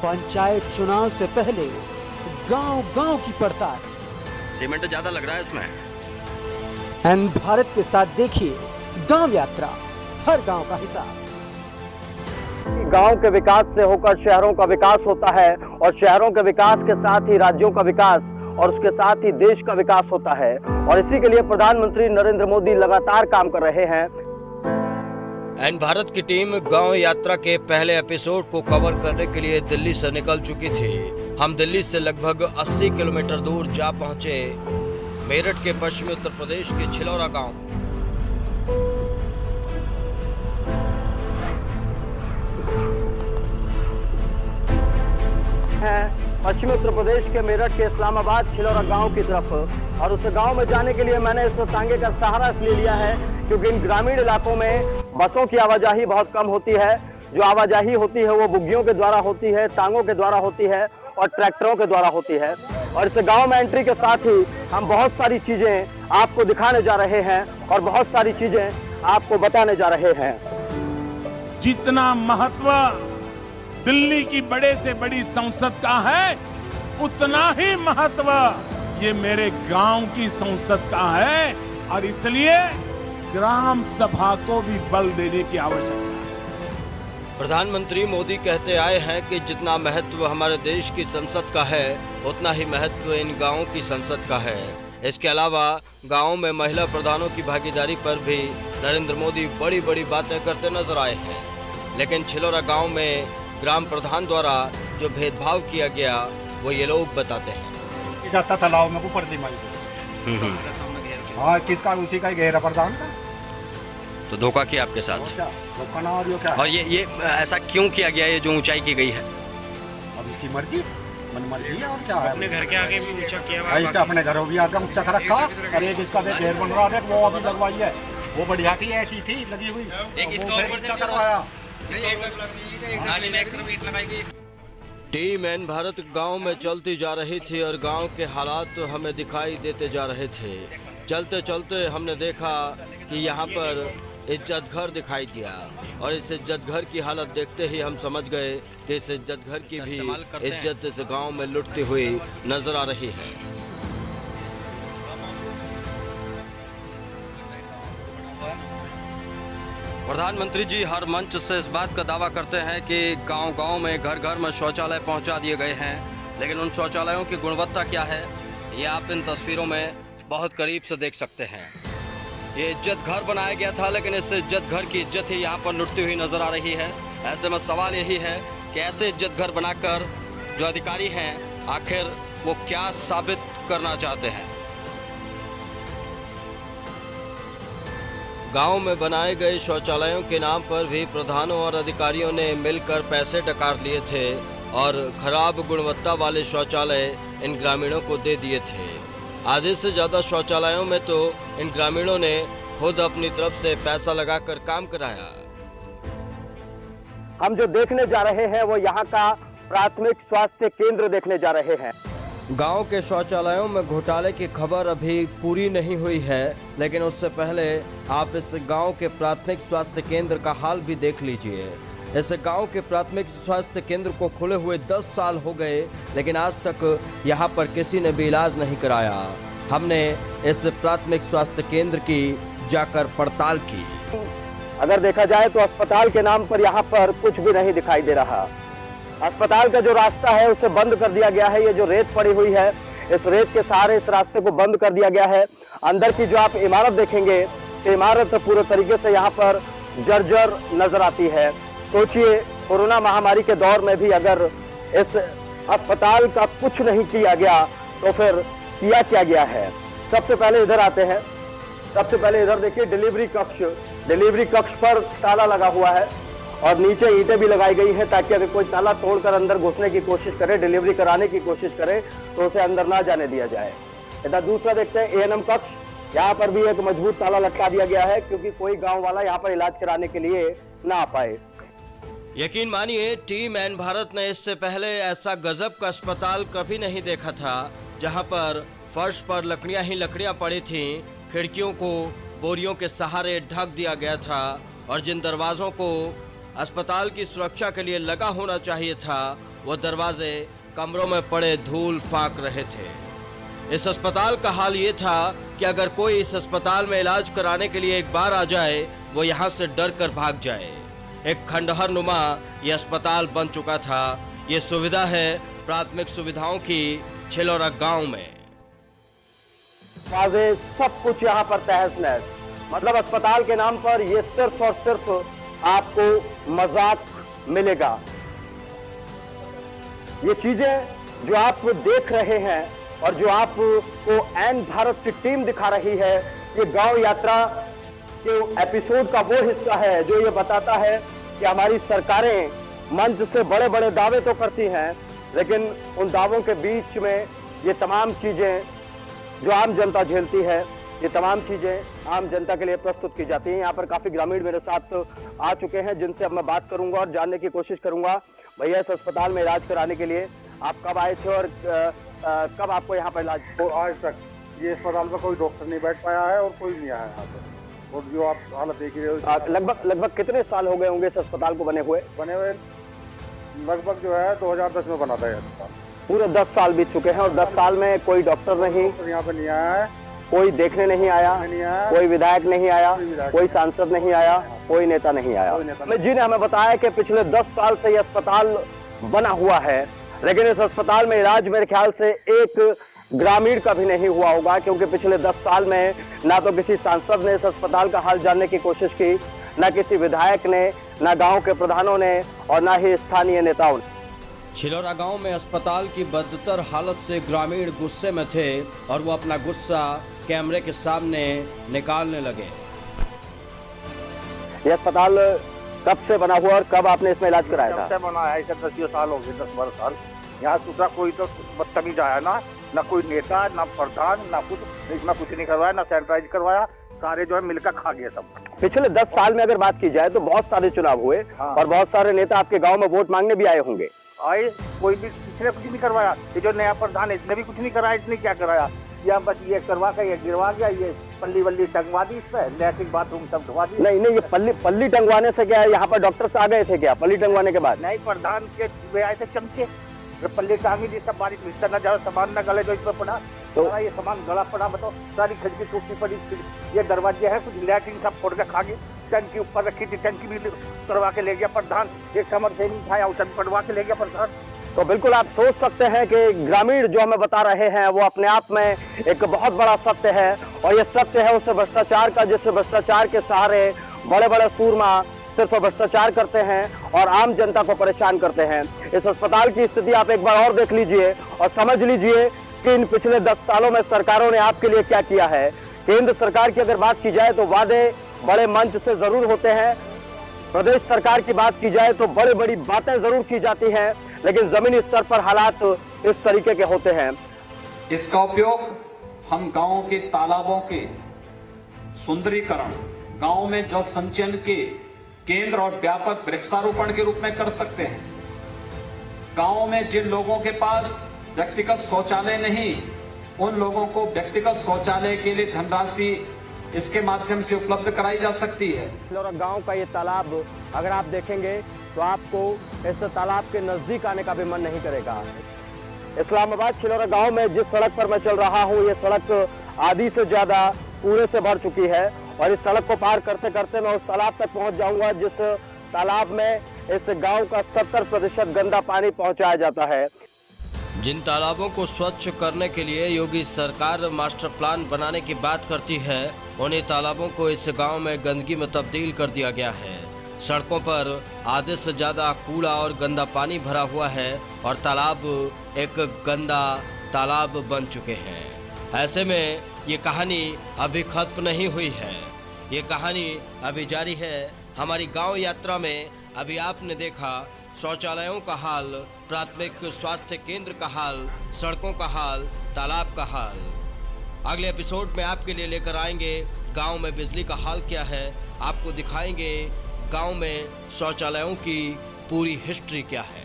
पंचायत चुनाव से पहले गांव-गांव की पड़ताल। सीमेंट ज्यादा लग रहा है इसमें। एन भारत के साथ देखिए गांव यात्रा, हर गांव का हिसाब। गांव के विकास से होकर शहरों का विकास होता है और शहरों के विकास के साथ ही राज्यों का विकास और उसके साथ ही देश का विकास होता है। और इसी के लिए प्रधानमंत्री नरेंद्र मोदी लगातार काम कर रहे हैं। एन भारत की टीम गांव यात्रा के पहले एपिसोड को कवर करने के लिए दिल्ली से निकल चुकी थी। हम दिल्ली से लगभग 80 किलोमीटर दूर जा पहुंचे मेरठ के पश्चिमी उत्तर प्रदेश के छिलौरा गांव। पश्चिमी उत्तर प्रदेश के मेरठ के इस्लामाबाद छिलौरा गांव की तरफ, और उस गांव में जाने के लिए मैंने इस तांगे का सहारा इसलिए लिया है क्योंकि इन ग्रामीण इलाकों में बसों की आवाजाही बहुत कम होती है। जो आवाजाही होती है वो बुग्गियों के द्वारा होती है, टांगों के द्वारा होती है और ट्रैक्टरों के द्वारा होती है। और इस गांव में एंट्री के साथ ही हम बहुत सारी चीजें आपको दिखाने जा रहे हैं और बहुत सारी चीजें आपको बताने जा रहे हैं। जितना महत्व दिल्ली की बड़े से बड़ी संसद का है, उतना ही महत्व ये मेरे गांव की संसद का है। और इसलिए ग्राम सभा को भी बल देने की आवश्यकता है। प्रधानमंत्री मोदी कहते आए हैं कि जितना महत्व हमारे देश की संसद का है, उतना ही महत्व इन गांवों की संसद का है। इसके अलावा गांव में महिला प्रधानों की भागीदारी पर भी नरेंद्र मोदी बड़ी बड़ी बातें करते नजर आए हैं। लेकिन छिलौरा गांव में ग्राम प्रधान द्वारा जो भेदभाव किया गया वो ये लोग बताते हैं। जाता तालाब में ऊपर हाँ, किसका? उसी का घेरा प्रधान का। तो धोखा किया आपके साथ। धोखा ना और क्या? और ये ऐसा क्यों किया गया, ये जो ऊंचाई की गई है? अब इसकी मर्जी, मन मर्जी है और क्या है। अपने घर के आगे भी ऊंचा किया हुआ है। इसका अपने घरों भी आगे ऊंचा कर रखा। और एक इसका घेर बन रहा है, वो अभी लगवाई है। वो बढ़िया थी, ऐसी थी लगी हुई। एक इसका और ऊंचा करवाया। टीम एन भारत गांव में चलती जा रही थी और गांव के हालात तो हमें दिखाई देते जा रहे थे। चलते चलते हमने देखा कि यहाँ पर इज्जत घर दिखाई दिया और इस इज्जत घर की हालत देखते ही हम समझ गए कि इस इज्जत घर की भी इज्जत इस गांव में लुटती हुई नजर आ रही है। प्रधानमंत्री जी हर मंच से इस बात का दावा करते हैं कि गांव-गांव में घर घर में शौचालय पहुंचा दिए गए हैं, लेकिन उन शौचालयों की गुणवत्ता क्या है ये आप इन तस्वीरों में बहुत करीब से देख सकते हैं। ये इज्जत घर बनाया गया था, लेकिन इस इज्जत घर की इज्जत ही यहाँ पर लुटती हुई नजर आ रही है। ऐसे में सवाल यही है कि ऐसे इज्जत घर बनाकर जो अधिकारी हैं आखिर वो क्या साबित करना चाहते हैं। गांव में बनाए गए शौचालयों के नाम पर भी प्रधानों और अधिकारियों ने मिलकर पैसे डकार लिए थे और खराब गुणवत्ता वाले शौचालय इन ग्रामीणों को दे दिए थे। आधे से ज़्यादा शौचालयों में तो इन ग्रामीणों ने खुद अपनी तरफ से पैसा लगाकर काम कराया। हम जो देखने जा रहे हैं वो यहाँ का प्राथमिक स्वास्थ्य केंद्र देखने जा रहे हैं। गांव के शौचालयों में घोटाले की खबर अभी पूरी नहीं हुई है, लेकिन उससे पहले आप इस गांव के प्राथमिक स्वास्थ्य केंद्र का हाल भी देख लीजिए। इस गांव के प्राथमिक स्वास्थ्य केंद्र को खुले हुए 10 साल हो गए, लेकिन आज तक यहां पर किसी ने भी इलाज नहीं कराया। हमने इस प्राथमिक स्वास्थ्य केंद्र की जाकर पड़ताल की। अगर देखा जाए तो अस्पताल के नाम पर यहाँ पर कुछ भी नहीं दिखाई दे रहा। अस्पताल का जो रास्ता है उसे बंद कर दिया गया है। ये जो रेत पड़ी हुई है, इस रेत के सहारे इस रास्ते को बंद कर दिया गया है। अंदर की जो आप इमारत देखेंगे, तो इमारत पूरे तरीके से यहाँ पर जर्जर नजर आती है। सोचिए, कोरोना महामारी के दौर में भी अगर इस अस्पताल का कुछ नहीं किया गया तो फिर किया क्या गया है। सबसे पहले इधर आते हैं। सबसे पहले इधर देखिए, डिलीवरी कक्ष। डिलीवरी कक्ष पर ताला लगा हुआ है और नीचे ईंटें भी लगाई गई हैं ताकि अगर कोई ताला तोड़कर अंदर घुसने की कोशिश करे, डिलीवरी कराने की कोशिश करे, तो उसे अंदर ना जाने दिया जाए। इधर दूसरा देखते हैं, एएनएम कक्ष। यहाँ पर भी एक मजबूत ताला लटका दिया गया है क्योंकि कोई गांव वाला यहाँ पर इलाज कराने के लिए ना आ पाए। यकीन मानिए, टीम एन भारत ने इससे पहले ऐसा गजब का अस्पताल कभी नहीं देखा था, जहाँ पर फर्श पर लकड़ियाँ ही लकड़ियाँ पड़ी थीं, खिड़कियों को बोरियों के सहारे ढक दिया गया था और जिन दरवाजों को अस्पताल की सुरक्षा के लिए लगा होना चाहिए था, वो दरवाजे कमरों में पड़े धूल फाक रहे थे। इस अस्पताल का हाल ये था कि अगर कोई इस अस्पताल में इलाज कराने के लिए एक बार आ जाए, वो यहाँ से डर कर भाग जाए। एक खंडहर नुमा ये अस्पताल बन चुका था। ये सुविधा है प्राथमिक सुविधाओं की छिलौरा गांव में। वाजे सब कुछ यहाँ पर तहस नहस, मतलब अस्पताल के नाम पर ये सिर्फ और सिर्फ आपको मजाक मिलेगा। ये चीजें जो आप देख रहे हैं और जो आपको एन भारत की टीम दिखा रही है, ये गांव यात्रा के एपिसोड का वो हिस्सा है जो ये बताता है कि हमारी सरकारें मंच से बड़े बड़े दावे तो करती हैं, लेकिन उन दावों के बीच में ये तमाम चीजें जो आम जनता झेलती है, ये तमाम चीजें आम जनता के लिए प्रस्तुत की जाती हैं। यहाँ पर काफी ग्रामीण मेरे साथ आ चुके हैं, जिनसे अब मैं बात करूंगा और जानने की कोशिश करूंगा, भैया इस अस्पताल में इलाज कराने के लिए आप कब आए थे और कब आपको यहाँ पर इलाज? तो आज तक ये अस्पताल में कोई डॉक्टर नहीं बैठ पाया है और कोई नहीं आया यहाँ पर। और जो आप हालत देख रहे हो, लगभग कितने साल हो गए होंगे इस अस्पताल को बने हुए? लगभग जो है 2010 में बना था ये अस्पताल। पूरे 10 साल बीत चुके हैं और 10 साल में कोई डॉक्टर नहीं यहाँ पे नहीं आया है, कोई देखने नहीं आया, कोई विधायक नहीं आया, कोई सांसद नहीं आया, कोई नेता नहीं आया। जी ने हमें बताया कि पिछले 10 साल से ये अस्पताल बना हुआ है, लेकिन इस अस्पताल में इलाज मेरे ख्याल से एक ग्रामीण का भी नहीं हुआ होगा, क्योंकि पिछले 10 साल में ना तो किसी सांसद ने इस अस्पताल का हाल जानने की कोशिश की, ना किसी विधायक ने, ना गांव के प्रधानों ने और ना ही स्थानीय नेताओं ने। छिलौरा गांव में अस्पताल की बदतर हालत से ग्रामीण गुस्से में थे और वो अपना गुस्सा कैमरे के सामने निकालने लगे। ये अस्पताल कब से बना हुआ और कब आपने इसमें इलाज कराया था? कब से बना है? इसे 10 साल हो गए, 10-12 साल। यहाँ दूसरा कोई तो बदतमीज आया ना कोई नेता, ना प्रधान, ना कुछ, इसमें कुछ नहीं करवाया, ना सैनिटाइज करवाया, सारे जो है मिलकर खा गए सब। पिछले 10 साल में अगर बात की जाए तो बहुत सारे चुनाव हुए और बहुत सारे नेता आपके गांव में वोट मांगने भी आए होंगे। आए, कोई भी किसने कुछ नहीं करवाया। ये जो नया प्रधान है इसने भी कुछ नहीं कराया। इसने क्या कराया? यहाँ बस ये करवा के ये गिरवा गया, ये पल्ली वल्ली टंगवा दी, इस पे लैट्रिन बाथरूम सब ढवा दी। नहीं, ये पल्ली टंगवाने से क्या है? यहाँ पर डॉक्टर्स आ गए थे क्या पल्ली टंगवाने के बाद? नहीं, प्रधान के वे आए थे चमचे, पल्ली टांगी दी, सब बारिश में न जाओ, सामान न गले जो इस पर पड़ा तो ये सामान गला पड़ा, बताओ, सारी खिड़की टूटी पड़ी, ये दरवाजे है कुछ लैट्रिन सब फोड़ के खा गए। टंकी ऊपर रखी थी, टंकी भी करवा के ले गया प्रधान। एक समर से नहीं था, उसे पड़वा के ले गया प्रधान। तो बिल्कुल आप सोच सकते हैं कि ग्रामीण जो हमें बता रहे हैं वो अपने आप में एक बहुत बड़ा सत्य है, और ये सत्य है उस भ्रष्टाचार का, जिस भ्रष्टाचार के सहारे बड़े बड़े सूरमा सिर्फ भ्रष्टाचार करते हैं और आम जनता को परेशान करते हैं। इस अस्पताल की स्थिति आप एक बार और देख लीजिए और समझ लीजिए कि इन पिछले 10 सालों में सरकारों ने आपके लिए क्या किया है। केंद्र सरकार की अगर बात की जाए तो वादे बड़े मंच से जरूर होते हैं, प्रदेश सरकार की बात की जाए तो बड़ी बड़ी बातें जरूर की जाती हैं, लेकिन जमीनी स्तर पर हालात इस तरीके के होते हैं। इसका उपयोग हम गांव के तालाबों के सुंदरीकरण, गांव में जल संचयन के केंद्र और व्यापक वृक्षारोपण के रूप में कर सकते हैं। गांव में जिन लोगों के पास व्यक्तिगत शौचालय नहीं, उन लोगों को व्यक्तिगत शौचालय के लिए धनराशि इसके माध्यम से उपलब्ध कराई जा सकती है। छिलौरा गांव का ये तालाब अगर आप देखेंगे तो आपको इस तालाब के नजदीक आने का भी मन नहीं करेगा। इस्लामाबाद छिलौरा गांव में जिस सड़क पर मैं चल रहा हूं, ये सड़क आधी से ज्यादा कूड़े से भर चुकी है और इस सड़क को पार करते करते मैं उस तालाब तक पहुंच जाऊंगा जिस तालाब में इस गांव का 70% गंदा पानी पहुंचाया जाता है। जिन तालाबों को स्वच्छ करने के लिए योगी सरकार मास्टर प्लान बनाने की बात करती है, उन्हीं तालाबों को इस गांव में गंदगी में तब्दील कर दिया गया है। सड़कों पर आधे से ज्यादा कूड़ा और गंदा पानी भरा हुआ है और तालाब एक गंदा तालाब बन चुके हैं। ऐसे में ये कहानी अभी खत्म नहीं हुई है, ये कहानी अभी जारी है। हमारी गांव यात्रा में अभी आपने देखा शौचालयों का हाल, प्राथमिक स्वास्थ्य केंद्र का हाल, सड़कों का हाल, तालाब का हाल। अगले एपिसोड में आपके लिए लेकर आएंगे गांव में बिजली का हाल क्या है, आपको दिखाएंगे गांव में शौचालयों की पूरी हिस्ट्री क्या है।